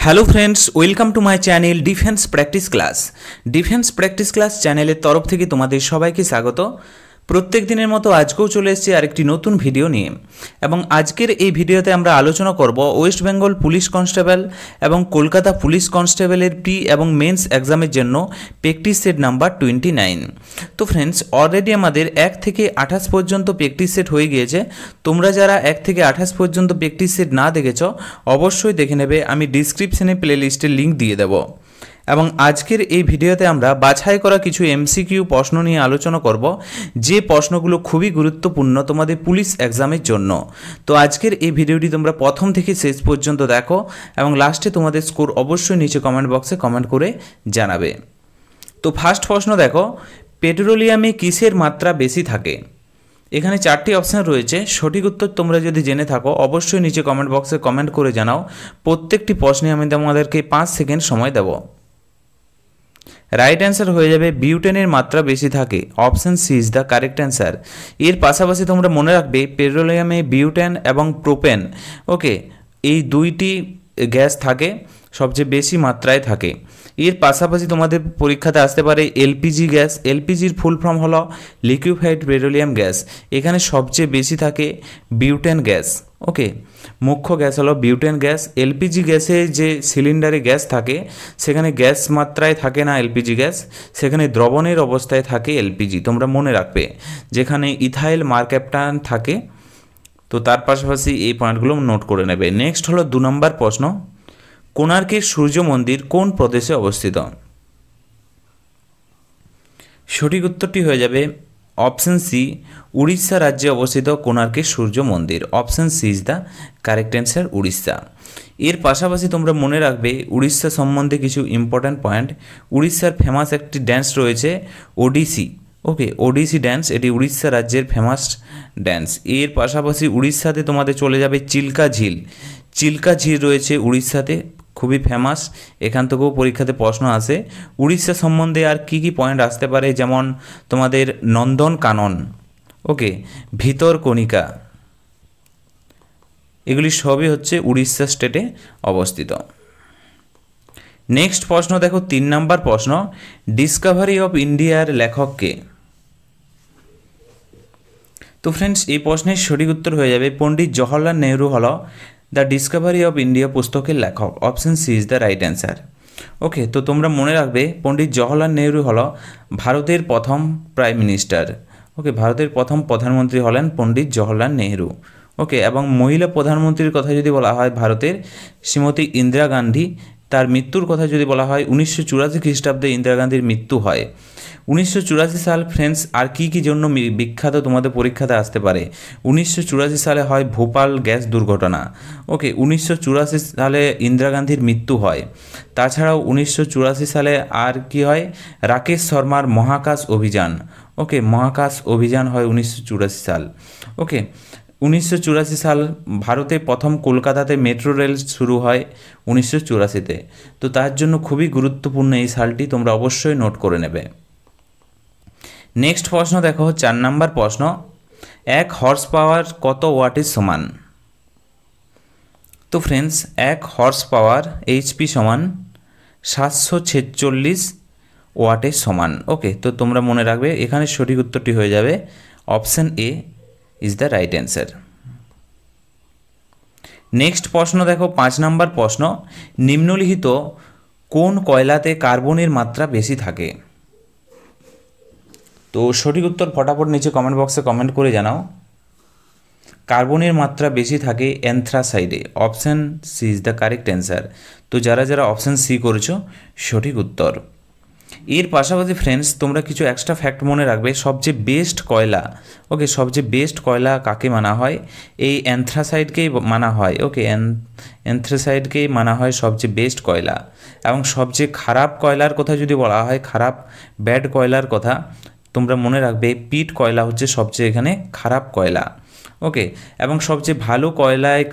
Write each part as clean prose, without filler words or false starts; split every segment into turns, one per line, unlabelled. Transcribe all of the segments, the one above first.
Hello friends, welcome to my channel defence practice class. Defence practice class চ্যানেলের তরফ থেকে তোমাদের সবাইকে স্বাগত। প্রত্যেক দিনের মতো আজকেও চলে এসেছি আরেকটি নতুন ভিডিও নিয়ে, এবং আজকের এই ভিডিওতে আমরা আলোচনা করব ওয়েস্ট বেঙ্গল পুলিশ কনস্টেবল এবং কলকাতা পুলিশ কনস্টেবলের প্রি এবং মেন্স এক্সামের জন্য প্র্যাকটিস সেট নাম্বার 29। তো ফ্রেন্ডস, অলরেডি আমাদের 1 থেকে 28 পর্যন্ত প্র্যাকটিস সেট হয়ে গিয়েছে। তোমরা যারা 1 থেকে 28 পর্যন্ত প্র্যাকটিস সেট না দেখেছ অবশ্যই দেখে নেবে, আমি ডিসক্রিপশনে প্লেলিস্টের লিঙ্ক দিয়ে দেবো। এবং আজকের এই ভিডিওতে আমরা বাছাই করা কিছু এমসিকিউ প্রশ্ন নিয়ে আলোচনা করব, যে প্রশ্নগুলো খুবই গুরুত্বপূর্ণ তোমাদের পুলিশ এক্সামের জন্য। তো আজকের এই ভিডিওটি তোমরা প্রথম থেকে শেষ পর্যন্ত দেখো এবং লাস্টে তোমাদের স্কোর অবশ্যই নিচে কমেন্ট বক্সে কমেন্ট করে জানাবে। তো ফার্স্ট প্রশ্ন দেখো, পেট্রোলিয়ামে কিসের মাত্রা বেশি থাকে? এখানে 4টি অপশান রয়েছে। সঠিক উত্তর তোমরা যদি জেনে থাকো অবশ্যই নিচে কমেন্ট বক্সে কমেন্ট করে জানাও। প্রত্যেকটি প্রশ্নে আমি তোমাদেরকে 5 সেকেন্ড সময় দেব। রাইট অ্যান্সার হয়ে যাবে বিউটেনের মাত্রা বেশি থাকে। Option C is the correct answer. এর পাশাপাশি তোমরা মনে রাখবে পেট্রোলিয়ামে বিউটেন এবং প্রোপেন, ওকে, এই দুইটি গ্যাস থাকে, সবচেয়ে বেশি মাত্রায় থাকে। এর পাশাপাশি তোমাদের পরীক্ষাতে আসতে পারে এলপিজি গ্যাস। এলপিজির ফুল ফর্ম হলো লিকুইফাইড পেট্রোলিয়াম গ্যাস। এখানে সবচেয়ে বেশি থাকে বিউটেন গ্যাস, ওকে, মুখ্য গ্যাস হলো বিউটেন গ্যাস। এলপিজি গ্যাসে যে সিলিন্ডারে গ্যাস থাকে সেখানে গ্যাস মাত্রায় থাকে না এলপিজি গ্যাস, সেখানে দ্রবণের অবস্থায় থাকে এলপিজি। তোমরা মনে রাখবে, যেখানে ইথাইল মার্ক্যাপটান থাকে। তো তার পাশাপাশি এই পয়েন্টগুলো নোট করে নেবে। নেক্সট হলো 2 নম্বর প্রশ্ন, কোণার্কের সূর্য মন্দির কোন প্রদেশে অবস্থিত? সঠিক উত্তরটি হয়ে যাবে অপশান সি, উড়িষ্যা রাজ্যে অবস্থিত কোণার্কের সূর্য মন্দির। Option C is the correct answer, Orissa. এর পাশাপাশি তোমরা মনে রাখবে উড়িষ্যা সম্বন্ধে কিছু ইম্পর্ট্যান্ট পয়েন্ট। উড়িষ্যার ফেমাস একটি ড্যান্স রয়েছে ওডিসি, ওকে, ওডিসি ড্যান্স, এটি উড়িষ্যা রাজ্যের ফেমাস ড্যান্স। এর পাশাপাশি উড়িষ্যাতে তোমাদের চলে যাবে চিল্কা ঝিল। চিল্কা ঝিল রয়েছে উড়িষ্যাতে, খুবই ফেমাস। এখান থেকেও পরীক্ষাতে প্রশ্ন আসে। উড়িষ্যা সম্বন্ধে আর কি কি পয়েন্ট আসতে পারে, যেমন তোমাদের নন্দন কানন, ওকে, ভিতরকণিকা, এগুলি সবই হচ্ছে উড়িষ্যা স্টেটে অবস্থিত। নেক্সট প্রশ্ন দেখো, 3 নম্বর প্রশ্ন, ডিসকভারি অফ ইন্ডিয়ার লেখক কে? তো ফ্রেন্ডস, এই প্রশ্নের সঠিক উত্তর হয়ে যাবে পণ্ডিত জওহরলাল নেহরু হলো দ্য ডিসকভারি অফ ইন্ডিয়া পুস্তকের লেখক। Option C is the right answer, okay. তো তোমরা মনে রাখবে পণ্ডিত জওহরলাল নেহরু হলো ভারতের প্রথম প্রাইম মিনিস্টার, ওকে, ভারতের প্রথম প্রধানমন্ত্রী হলেন পণ্ডিত জওহরলাল নেহরু, ওকে। এবং মহিলা প্রধানমন্ত্রীর কথা যদি বলা হয় ভারতের, শ্রীমতী ইন্দিরা গান্ধী। তার মৃত্যুর কথা যদি বলা হয় 1984 খ্রিস্টাব্দে ইন্দিরা গান্ধীর মৃত্যু হয়। 1984 সাল ফ্রেন্ডস আর কি কি জন্য বিখ্যাত তোমাদের পরীক্ষাতে আসতে পারে? 1984 সালে হয় ভোপাল গ্যাস দুর্ঘটনা, ওকে। 1984 সালে ইন্দিরা গান্ধীর মৃত্যু হয়। তাছাড়াও 1984 সালে আর কি হয়? রাকেশ শর্মার মহাকাশ অভিযান, ওকে, মহাকাশ অভিযান হয় 1984 সাল, ওকে। 1984 সাল ভারতে প্রথম কলকাতাতে মেট্রো রেল শুরু হয় 1984-তে। তো তার জন্য খুবই গুরুত্বপূর্ণ এই সালটি, তোমরা অবশ্যই নোট করে নেবে। নেক্সট প্রশ্ন দেখো, 4 নম্বর প্রশ্ন, 1 হর্স পাওয়ার কত ওয়াটের সমান? তো ফ্রেন্ডস, 1 হর্স পাওয়ার এইচপি সমান 746 ওয়াটের সমান, ওকে। তো তোমরা মনে রাখবে এখানে সঠিক উত্তরটি হয়ে যাবে option A is the right answer. Next প্রশ্ন দেখো, 5 নম্বর প্রশ্ন, নিম্নলিখিত কোন কয়লাতে কার্বনের মাত্রা বেশি থাকে? তো সঠিক উত্তর ফটাফট নিচে কমেন্ট বক্সে কমেন্ট করে জানাও। কার্বনের মাত্রা বেশি থাকে অ্যান্থ্রাসাইডে। Option C is the correct answer. তো যারা যারা অপশান সি করেছো সঠিক উত্তর। এর পাশাপাশি ফ্রেন্ডস তোমরা কিছু এক্সট্রা ফ্যাক্ট মনে রাখবে। সবচেয়ে বেস্ট কয়লা, ওকে, সবচেয়ে বেস্ট কয়লা কাকে মানা হয়? এই অ্যান্থ্রাসাইডকেই মানা হয়, ওকে, অ্যান্থ্রাসাইডকেই মানা হয় সবচেয়ে বেস্ট কয়লা। এবং সবচেয়ে খারাপ কয়লার কথা যদি বলা হয়, খারাপ ব্যাড কয়লার কথা, তোমরা মনে রাখবে পিট কয়লা হচ্ছে সবচেয়ে এখানে খারাপ কয়লা, ওকে। এবং সবচেয়ে ভালো কয়লায়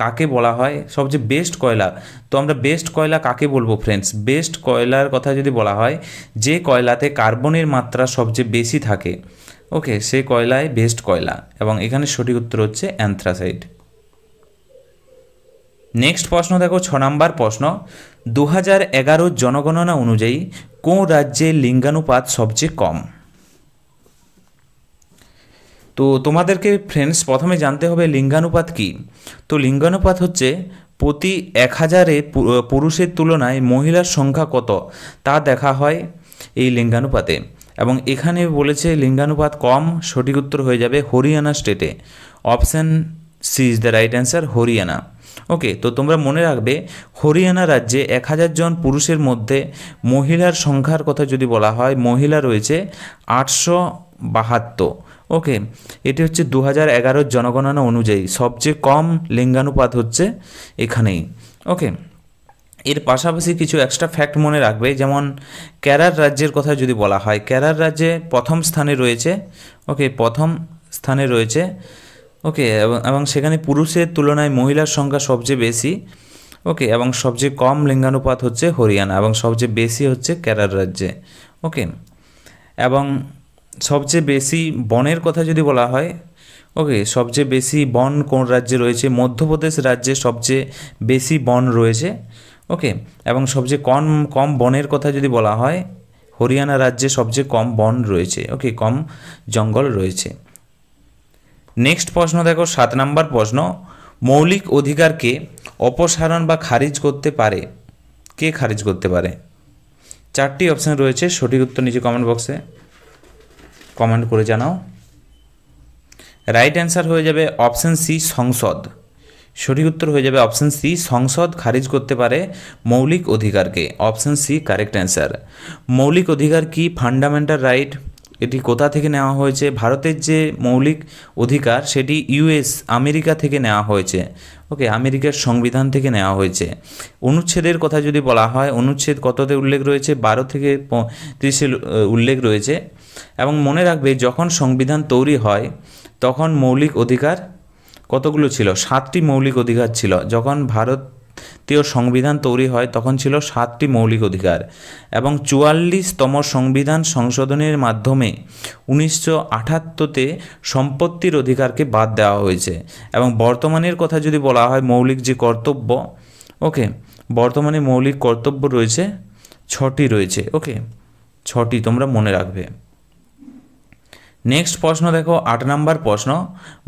কাকে বলা হয়? সবচেয়ে বেস্ট কয়লা। তো আমরা বেস্ট কয়লা কাকে বলবো ফ্রেন্ডস? বেস্ট কয়লার কথা যদি বলা হয়, যে কয়লাতে কার্বনের মাত্রা সবচেয়ে বেশি থাকে, ওকে, সে কয়লায় বেস্ট কয়লা। এবং এখানে সঠিক উত্তর হচ্ছে অ্যান্থ্রাসাইড। নেক্সট প্রশ্ন দেখো 6 নম্বর প্রশ্ন 2011 জনগণনা অনুযায়ী কোন রাজ্যে লিঙ্গানুপাত সবচেয়ে কম? তো তোমাদেরকে ফ্রেন্ডস প্রথমে জানতে হবে লিঙ্গানুপাত কি। তো লিঙ্গানুপাত হচ্ছে প্রতি 1000-এ পুরুষের তুলনায় মহিলার সংখ্যা কত তা দেখা হয় এই লিঙ্গানুপাতে। এবং এখানে বলেছে লিঙ্গানুপাত কম, সঠিক উত্তর হয়ে যাবে হরিয়ানা স্টেটে। Option C is the right answer, Haryana. Okay, তো তোমরা মনে রাখবে হরিয়ানা রাজ্যে 1000 জন পুরুষের মধ্যে মহিলার সংখ্যার কথা যদি বলা হয়, মহিলা রয়েছে 872। ওকে, এটি হচ্ছে 2011 জনগণনা অনুযায়ী সবচেয়ে কম লিঙ্গানুপাত হচ্ছে এখানেই। ওকে, এর পাশাপাশি কিছু এক্সট্রা ফ্যাক্ট মনে রাখবে, যেমন কেরাল রাজ্যের কথা যদি বলা হয়, কেরাল রাজ্যে প্রথম স্থানে রয়েছে। ওকে, প্রথম স্থানে রয়েছে। ওকে, এবং সেখানে পুরুষের তুলনায় মহিলার সংখ্যা সবচেয়ে বেশি। ওকে, এবং সবচেয়ে কম লিঙ্গানুপাত হচ্ছে হরিয়ানা এবং সবচেয়ে বেশি হচ্ছে কেরাল রাজ্যে। ওকে, এবং সবচেয়ে বেশি বনের কথা যদি বলা হয়, ওকে, সবচেয়ে বেশি বন কোন রাজ্যে রয়েছে? মধ্যপ্রদেশ রাজ্যে সবচেয়ে বেশি বন রয়েছে। ওকে, এবং সবচেয়ে কম বনের কথা যদি বলা হয়, হরিয়ানা রাজ্যে সবচেয়ে কম বন রয়েছে। ওকে, কম জঙ্গল রয়েছে। নেক্সট প্রশ্ন দেখো 7 নম্বর প্রশ্ন, মৌলিক অধিকারকে অপসারণ বা খারিজ করতে পারে? কে খারিজ করতে পারে? 4টি অপশান রয়েছে, সঠিক উত্তর নিচে কমেন্ট বক্সে কমেন্ট করে জানাও। রাইট অ্যান্সার হয়ে যাবে অপশান সি, সংসদ। সঠিক উত্তর হয়ে যাবে অপশান সি, সংসদ খারিজ করতে পারে মৌলিক অধিকারকে। Option C correct answer. মৌলিক অধিকার কি? Fundamental right. এটি কোথা থেকে নেওয়া হয়েছে? ভারতের যে মৌলিক অধিকার সেটি আমেরিকা থেকে নেওয়া হয়েছে। ওকে, আমেরিকার সংবিধান থেকে নেওয়া হয়েছে। অনুচ্ছেদের কথা যদি বলা হয়, অনুচ্ছেদ কততে উল্লেখ রয়েছে? 12 থেকে 30-এ উল্লেখ রয়েছে। এবং মনে রাখবে যখন সংবিধান তৈরি হয় তখন মৌলিক অধিকার কতগুলো ছিল? 7টি মৌলিক অধিকার ছিল। যখন ভারতীয় সংবিধান তৈরি হয় তখন ছিল 7টি মৌলিক অধিকার। এবং 44তম সংবিধান সংশোধনের মাধ্যমে 1978-তে সম্পত্তির অধিকারকে বাদ দেওয়া হয়েছে। এবং বর্তমানের কথা যদি বলা হয়, মৌলিক যে কর্তব্য, ওকে, বর্তমানে মৌলিক কর্তব্য রয়েছে 6টি রয়েছে। ওকে, 6টি তোমরা মনে রাখবে। নেক্সট প্রশ্ন দেখো 8 নম্বর প্রশ্ন,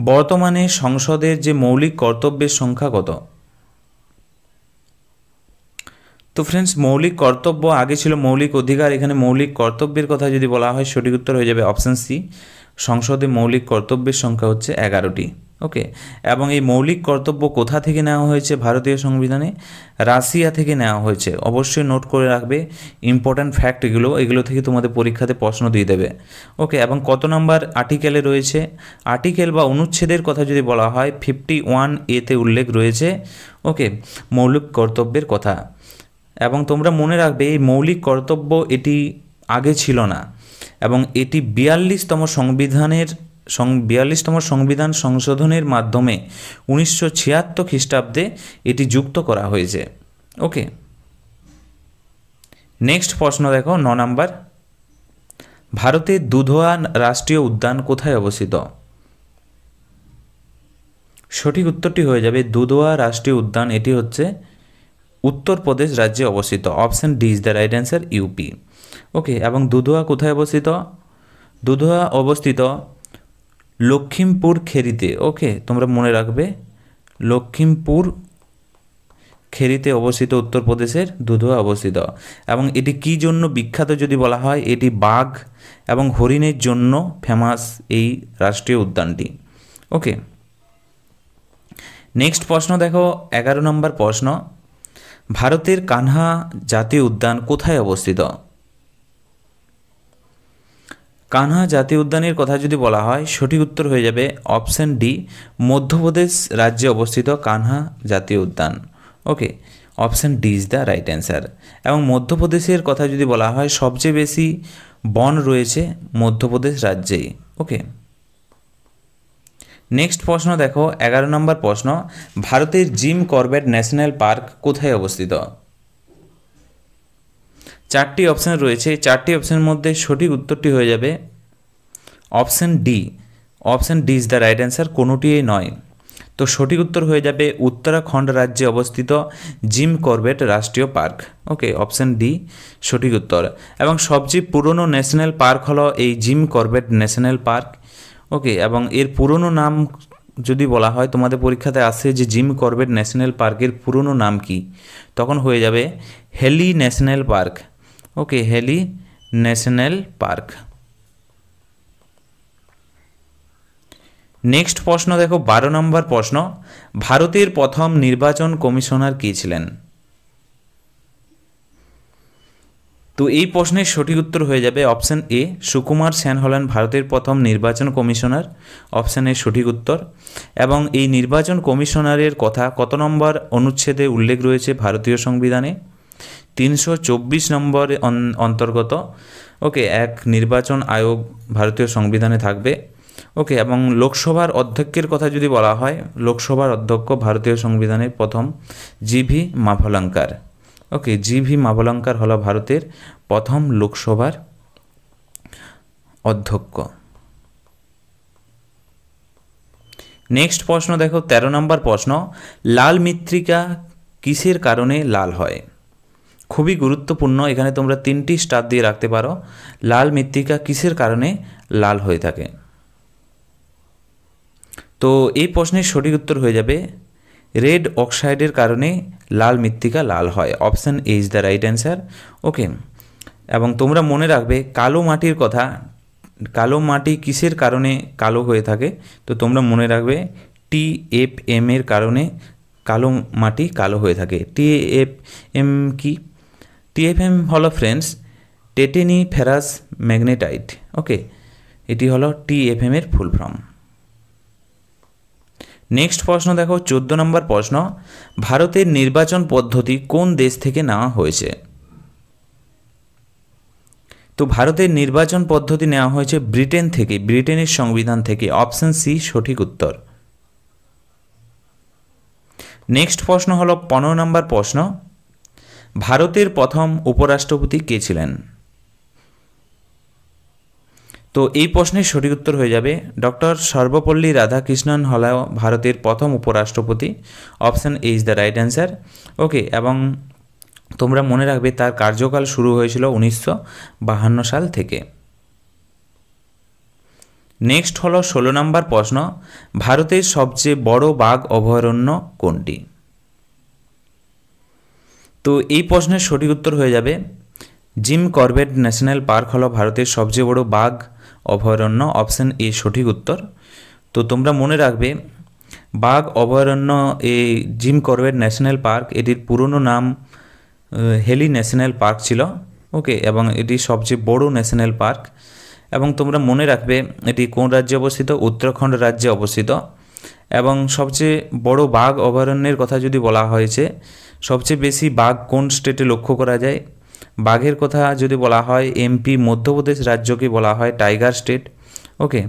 বর্তমানে সংসদের যে মৌলিক কর্তব্যের সংখ্যা কত? তো ফ্রেন্ডস, মৌলিক কর্তব্য আগে ছিল মৌলিক অধিকার, এখানে মৌলিক কর্তব্যের কথা যদি বলা হয় সঠিক উত্তর হয়ে যাবে অপশান সি, সংসদে মৌলিক কর্তব্যের সংখ্যা হচ্ছে 11টি। ওকে, এবং এই মৌলিক কর্তব্য কোথা থেকে নেওয়া হয়েছে ভারতীয় সংবিধানে? রাশিয়া থেকে নেওয়া হয়েছে। অবশ্যই নোট করে রাখবে ইম্পর্ট্যান্ট ফ্যাক্ট এগুলো থেকে তোমাদের পরীক্ষাতে প্রশ্ন দিয়ে দেবে। ওকে, এবং কত নম্বর আর্টিকেলে রয়েছে? আর্টিকেল বা অনুচ্ছেদের কথা যদি বলা হয় 51A-তে উল্লেখ রয়েছে। ওকে, মৌলিক কর্তব্যের কথা। এবং তোমরা মনে রাখবে এই মৌলিক কর্তব্য এটি আগে ছিল না, এবং এটি 42তম সংবিধান সংশোধনের মাধ্যমে 1976 খ্রিস্টাব্দে এটি যুক্ত করা হয়েছে। ওকে, নেক্সট প্রশ্ন দেখো 9 নম্বর, ভারতের দুধওয়া রাষ্ট্রীয় উদ্যান কোথায় অবস্থিত? সঠিক উত্তরটি হয়ে যাবে দুধওয়া রাষ্ট্রীয় উদ্যান, এটি হচ্ছে উত্তরপ্রদেশ রাজ্যে অবস্থিত। Option D is the right answer, UP. Okay, এবং দুধওয়া কোথায় অবস্থিত? দুধওয়া অবস্থিত লখিমপুর খেরিতে। ওকে, তোমরা মনে রাখবে লখিমপুর খেরিতে অবস্থিত উত্তরপ্রদেশের দুধওয়া অবস্থিত। এবং এটি কী জন্য বিখ্যাত যদি বলা হয়, এটি বাঘ এবং হরিণের জন্য ফেমাস এই রাষ্ট্রীয় উদ্যানটি। ওকে, নেক্সট প্রশ্ন দেখো 11 নম্বর প্রশ্ন, ভারতের কানহা জাতীয় উদ্যান কোথায় অবস্থিত? কানহা জাতীয় উদ্যানের কথা যদি বলা হয় সঠিক উত্তর হয়ে যাবে অপশান ডি, মধ্যপ্রদেশ রাজ্যে অবস্থিত কানহা জাতীয় উদ্যান। Okay, option D is the right answer. এবং মধ্যপ্রদেশের কথা যদি বলা হয় সবচেয়ে বেশি বন রয়েছে মধ্যপ্রদেশ রাজ্যেই। ওকে, নেক্সট প্রশ্ন দেখো 11 নম্বর প্রশ্ন, ভারতের জিম করবেট ন্যাশনাল পার্ক কোথায় অবস্থিত? 4টি অপশান রয়েছে, 4টি অপশানের মধ্যে সঠিক উত্তরটি হয়ে যাবে option D. Option D is the right answer, কোনোটিই নয়। তো সঠিক উত্তর হয়ে যাবে উত্তরাখণ্ড রাজ্যে অবস্থিত জিম করবেট রাষ্ট্রীয় পার্ক। ওকে, অপশান ডি সঠিক উত্তর। এবং সবচেয়ে পুরনো ন্যাশনাল পার্ক হলো এই জিম করবেট ন্যাশনাল পার্ক। ওকে, এবং এর পুরনো নাম যদি বলা হয়, তোমাদের পরীক্ষাতে আসে যে জিম করবেট ন্যাশনাল পার্কের পুরনো নাম কি, তখন হয়ে যাবে হেলি ন্যাশনাল পার্ক। ওকে, হেলি ন্যাশনাল পার্ক। নেক্সট প্রশ্ন দেখো, 12 নম্বর প্রশ্ন, ভারতের প্রথম নির্বাচন কমিশনার কে ছিলেন? তো এই প্রশ্নের সঠিক উত্তর হয়ে যাবে অপশান এ, সুকুমার সেন হলেন ভারতের প্রথম নির্বাচন কমিশনার। অপশান এ সঠিক উত্তর। এবং এই নির্বাচন কমিশনারের কথা কত নম্বর অনুচ্ছেদে উল্লেখ রয়েছে ভারতীয় সংবিধানে? 324 নম্বর অন্তর্গত। ওকে, এক নির্বাচন আয়োগ ভারতীয় সংবিধানে থাকবে। ওকে, এবং লোকসভার অধ্যক্ষের কথা যদি বলা হয়, লোকসভার অধ্যক্ষ ভারতীয় সংবিধানের প্রথম জিভি মাভলঙ্কার। ওকে, জিভি মাভলঙ্কার হলো ভারতের প্রথম লোকসভার অধ্যক্ষ। নেক্সট প্রশ্ন দেখো, 13 নম্বর প্রশ্ন, লাল মৃত্তিকা কিসের কারণে লাল হয়? খুবই গুরুত্বপূর্ণ, এখানে তোমরা 3টি স্টার দিয়ে রাখতে পারো। লাল মৃত্তিকা কিসের কারণে লাল হয়ে থাকে? তো এই প্রশ্নের সঠিক উত্তর হয়ে যাবে রেড অক্সাইডের কারণে লাল মৃত্তিকা লাল হয়। Option A is the right answer. Okay, এবং তোমরা মনে রাখবে কালো মাটির কথা, কালো মাটি কিসের কারণে কালো হয়ে থাকে? তো তোমরা মনে রাখবে TFM এর কারণে কালো মাটি কালো হয়ে থাকে। TFM কি? TFM হলো ফ্রেন্ডস টেটেনি ফেরাস ম্যাগনেটাইট। ওকে, এটি হলো TFM এর ফুল ফর্ম। নেক্সট প্রশ্ন দেখো, 14 নম্বর প্রশ্ন, ভারতের নির্বাচন পদ্ধতি কোন দেশ থেকে নেওয়া হয়েছে? তো ভারতের নির্বাচন পদ্ধতি নেওয়া হয়েছে ব্রিটেন থেকে, ব্রিটেনের সংবিধান থেকে। অপশান সি সঠিক উত্তর। নেক্সট প্রশ্ন হলো 15 নম্বর প্রশ্ন, ভারতের প্রথম উপরাষ্ট্রপতি কে ছিলেন? তো এই প্রশ্নের সঠিক উত্তর হয়ে যাবে ডক্টর সর্বপল্লী রাধাকৃষ্ণন হল ভারতের প্রথম উপরাষ্ট্রপতি। Option A is the right answer. Okay, এবং তোমরা মনে রাখবে তার কার্যকাল শুরু হয়েছিল 1952 সাল থেকে। নেক্সট হলো 16 নম্বর প্রশ্ন, ভারতের সবচেয়ে বড় বাঘ অভয়ারণ্য কোনটি? তো এই প্রশ্নের সঠিক উত্তর হয়ে যাবে জিম করবেট ন্যাশনাল পার্ক হলো ভারতের সবচেয়ে বড় বাঘ অভয়ারণ্য। অপশান এ সঠিক উত্তর। তো তোমরা মনে রাখবে বাঘ অভয়ারণ্য এই জিম করবেট ন্যাশনাল পার্ক, এটির পুরনো নাম হেলি ন্যাশনাল পার্ক ছিল। ওকে, এবং এটি সবচেয়ে বড় ন্যাশনাল পার্ক। এবং তোমরা মনে রাখবে এটি কোন রাজ্যে অবস্থিত? উত্তরাখণ্ড রাজ্যে অবস্থিত। এবং সবচেয়ে বড় বাঘ অভয়ারণ্যের কথা যদি বলা হয়েছে, সবচেয়ে বেশি বাঘ কোন স্টেটে লক্ষ্য করা যায়? বাঘের কথা যদি বলা হয় MP মধ্যপ্রদেশ রাজ্যকে বলা হয় টাইগার স্টেট। ওকে,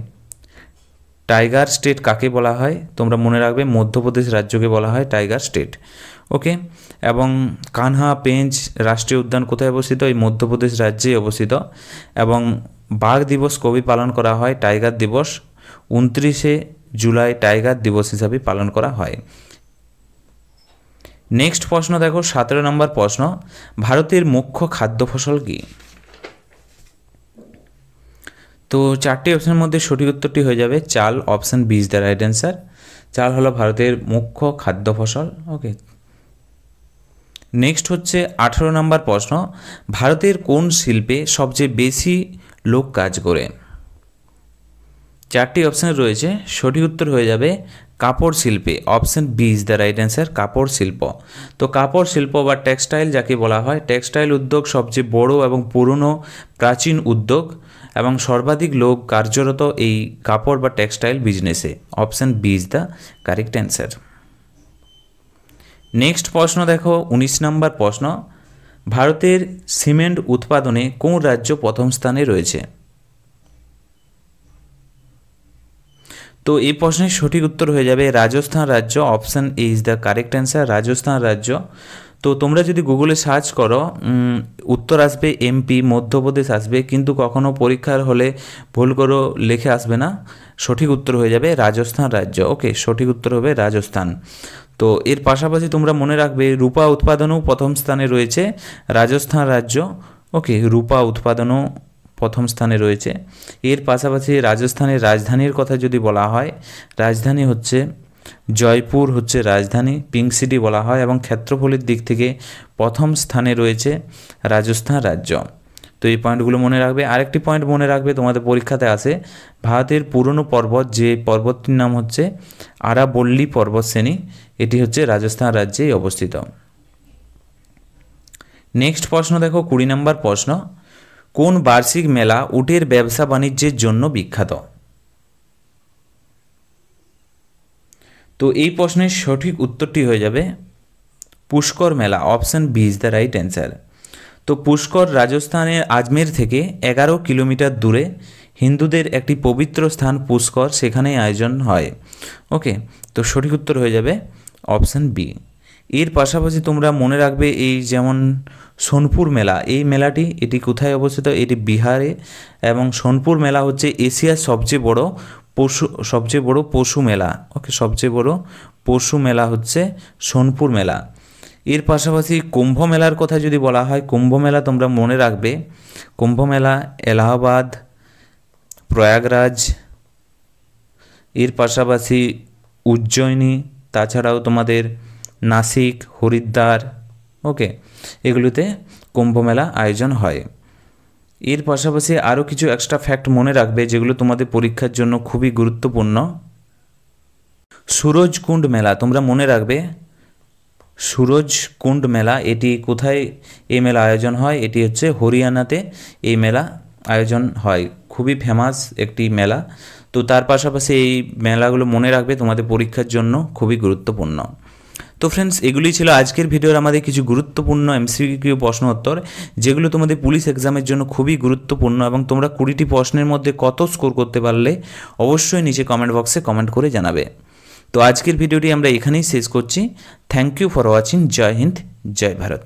টাইগার স্টেট কাকে বলা হয়? তোমরা মনে রাখবে মধ্যপ্রদেশ রাজ্যকে বলা হয় টাইগার স্টেট। ওকে, এবং কানহা পেঞ্চ রাষ্ট্রীয় উদ্যান কোথায় অবস্থিত? এই মধ্যপ্রদেশ রাজ্যেই অবস্থিত। এবং বাঘ দিবস কবে পালন করা হয়? টাইগার দিবস 29শে জুলাই টাইগার দিবস হিসাবে পালন করা হয়। নেক্সট প্রশ্ন দেখো, 17 নম্বর প্রশ্ন, ভারতের মুখ্য খাদ্য ফসল কি? তো 4টি অপশনের মধ্যে সঠিক উত্তরটি হয়ে যাবে চাল। Option B is the right answer. চাল হলো ভারতের মুখ্য খাদ্য ফসল। ওকে, নেক্সট হচ্ছে 18 নম্বর প্রশ্ন, ভারতের কোন শিল্পে সবচেয়ে বেশি লোক কাজ করে? 4টি অপশান রয়েছে, সঠিক উত্তর হয়ে যাবে কাপড় শিল্পে। Option B is the right answer, কাপড় শিল্প। তো কাপড় শিল্প বা টেক্সটাইল যাকে বলা হয়, টেক্সটাইল উদ্যোগ সবচেয়ে বড় এবং পুরনো প্রাচীন উদ্যোগ এবং সর্বাধিক লোক কার্যরত এই কাপড় বা টেক্সটাইল বিজনেসে। Option B is the correct answer. Next প্রশ্ন দেখো, 19 নম্বর প্রশ্ন, ভারতের সিমেন্ট উৎপাদনে কোন রাজ্য প্রথম স্থানে রয়েছে? তো এই প্রশ্নের সঠিক উত্তর হয়ে যাবে রাজস্থান রাজ্য। Option A is the correct answer, Rajasthan রাজ্য। তো তোমরা যদি গুগলে সার্চ করো উত্তর আসবে এমপি, মধ্যপ্রদেশ আসবে, কিন্তু কখনো পরীক্ষার হলে ভুল করে লিখে আসবে না, সঠিক উত্তর হয়ে যাবে রাজস্থান রাজ্য। ওকে, সঠিক উত্তর হবে রাজস্থান। তো এর পাশাপাশি তোমরা মনে রাখবে রূপা উৎপাদনও প্রথম স্থানে রয়েছে রাজস্থান রাজ্য। ওকে, রূপা উৎপাদনও প্রথম স্থানে রয়েছে। এর পাশাপাশি রাজস্থানের রাজধানীর কথা যদি বলা হয়, রাজধানী হচ্ছে জয়পুর, হচ্ছে রাজধানী, পিঙ্ক সিটি বলা হয়, এবং ক্ষেত্রফলের দিক থেকে প্রথম স্থানে রয়েছে রাজস্থান রাজ্য। তো এই পয়েন্টগুলো মনে রাখবে। আরেকটি পয়েন্ট মনে রাখবে, তোমাদের পরীক্ষাতে আসে ভারতের পুরনো পর্বত, যে পর্বতটির নাম হচ্ছে আরাবল্লী পর্বতশ্রেণী, এটি হচ্ছে রাজস্থান রাজ্যেই অবস্থিত। নেক্সট প্রশ্ন দেখো, 20 নম্বর প্রশ্ন, কোন বার্ষিক মেলা উটের ব্যবসা বাণিজ্যের জন্য বিখ্যাত? তো এই প্রশ্নের সঠিক উত্তরটি হয়ে যাবে Pushkar Mela. Option B is the right answer. তো পুষ্কর রাজস্থানের আজমের থেকে 11 কিলোমিটার দূরে হিন্দুদের একটি পবিত্র স্থান পুষ্কর, সেখানেই আয়োজন হয়। ওকে, তো সঠিক উত্তর হয়ে যাবে অপশান বি। এর পাশাপাশি তোমরা মনে রাখবে এই যেমন সোনপুর মেলা, এই মেলাটি এটি কোথায় অবস্থিত? এটি বিহারে, এবং সোনপুর মেলা হচ্ছে এশিয়ার সবচেয়ে বড় পশু মেলা। ওকে, সবচেয়ে বড় পশু মেলা হচ্ছে সোনপুর মেলা। এর পাশাপাশি কুম্ভ মেলার কথা যদি বলা হয়, কুম্ভ মেলা তোমরা মনে রাখবে কুম্ভ মেলা এলাহাবাদ, প্রয়াগরাজ, এর পাশাপাশি উজ্জয়িনী, তাছাড়াও তোমাদের নাসিক, হরিদ্বার, ওকে, এগুলোতে কুম্ভ মেলা আয়োজন হয়। এর পাশাপাশি আরও কিছু এক্সট্রা ফ্যাক্ট মনে রাখবে যেগুলো তোমাদের পরীক্ষার জন্য খুবই গুরুত্বপূর্ণ। সুরজকুণ্ড মেলা তোমরা মনে রাখবে, সুরজকুণ্ড মেলা এটি কোথায় এই মেলা আয়োজন হয়? এটি হচ্ছে হরিয়ানাতে এই মেলা আয়োজন হয়, খুবই ফেমাস একটি মেলা। তো তার পাশাপাশি এই মেলাগুলো মনে রাখবে, তোমাদের পরীক্ষার জন্য খুবই গুরুত্বপূর্ণ। তো ফ্রেন্ডস, এগুলি ছিল আজকের ভিডিওর আমাদের কিছু গুরুত্বপূর্ণ এমসিকিউ প্রশ্ন উত্তর, যেগুলো তোমাদের পুলিশ এক্সামের জন্য খুবই গুরুত্বপূর্ণ, এবং তোমরা 20টি প্রশ্নের মধ্যে কত স্কোর করতে পারলে অবশ্যই নিচে কমেন্ট বক্সে কমেন্ট করে জানাবে। তো আজকের ভিডিওটি আমরা এখানেই শেষ করছি। Thank you for watching. জয় হিন্দ, জয় ভারত।